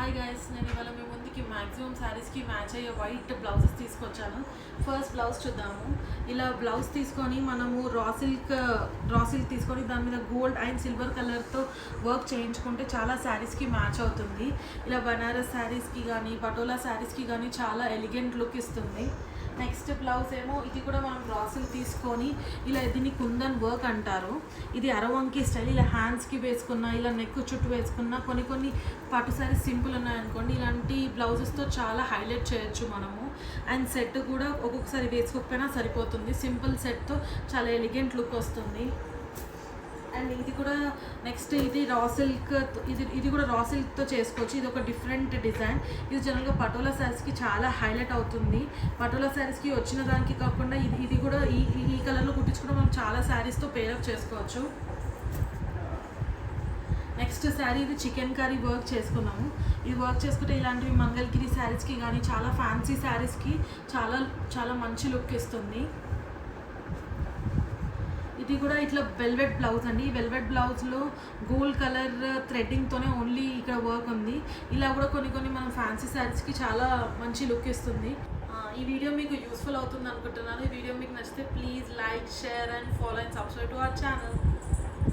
Hi guys, నేను ఇవాళ మీ ముందుకి మ్యాక్సిమం శారీస్కి మ్యాచ్ అయ్యే వైట్ బ్లౌజెస్ తీసుకొచ్చాను. ఫస్ట్ బ్లౌజ్ చూద్దాము. ఇలా బ్లౌజ్ తీసుకొని మనము రా సిల్క్ తీసుకొని దాని మీద గోల్డ్ అండ్ సిల్వర్ కలర్తో వర్క్ చేయించుకుంటే చాలా శారీస్కి మ్యాచ్ అవుతుంది. ఇలా బనారస్ శారీస్కి కానీ పటోలా శారీస్కి కానీ చాలా ఎలిగెంట్ లుక్ ఇస్తుంది. నెక్స్ట్ బ్లౌజ్ ఏమో ఇది కూడా మనం రా సిల్క్ తీసుకొని ఇలా దీన్ని కుందన్ వర్క్ అంటారు. ఇది అరవంకి స్టైల్. ఇలా హ్యాండ్స్కి వేసుకున్న, ఇలా నెక్ చుట్టూ వేసుకున్న కొన్ని పట్టు శారీస్ సింపుల్ ఉన్నాయనుకోండి, ఇలాంటి బ్లౌజెస్తో చాలా హైలైట్ చేయొచ్చు మనము. అండ్ సెట్ కూడా ఒక్కొక్కసారి వేసుకోకపోయినా సరిపోతుంది. సింపుల్ సెట్తో చాలా ఎలిగెంట్ లుక్ వస్తుంది. అండ్ ఇది కూడా నెక్స్ట్ ఇది రా సిల్క్, ఇది కూడా రా సిల్క్తో చేసుకోవచ్చు. ఇది ఒక డిఫరెంట్ డిజైన్. ఇది జనరల్గా పటోలా శారీస్కి చాలా హైలైట్ అవుతుంది. పటోలా శారీస్కి వచ్చిన దానికి కాకుండా ఇది కూడా ఈ కలర్లో కుట్టించుకుంటే మనం చాలా శారీస్తో పేరప్ చేసుకోవచ్చు. నెక్స్ట్ శారీ ఇది చికెన్ కర్రీ వర్క్ చేసుకున్నాము. ఇది వర్క్ చేసుకుంటే ఇలాంటివి మంగళగిరి శారీస్కి కానీ చాలా ఫ్యాన్సీ శారీస్కి చాలా చాలా మంచి లుక్ ఇస్తుంది. ఇది కూడా ఇట్లా వెల్వెట్ బ్లౌజ్ అండి. ఈ వెల్వెట్ బ్లౌజ్లో గోల్డ్ కలర్ థ్రెడ్డింగ్తోనే ఓన్లీ ఇక్కడ వర్క్ ఉంది. ఇలా కూడా కొన్ని మన ఫ్యాన్సీ శారీస్కి చాలా మంచి లుక్ ఇస్తుంది. ఈ వీడియో మీకు యూస్ఫుల్ అవుతుంది అనుకుంటున్నాను. ఈ వీడియో మీకు నచ్చితే please like, share and follow and subscribe to our channel.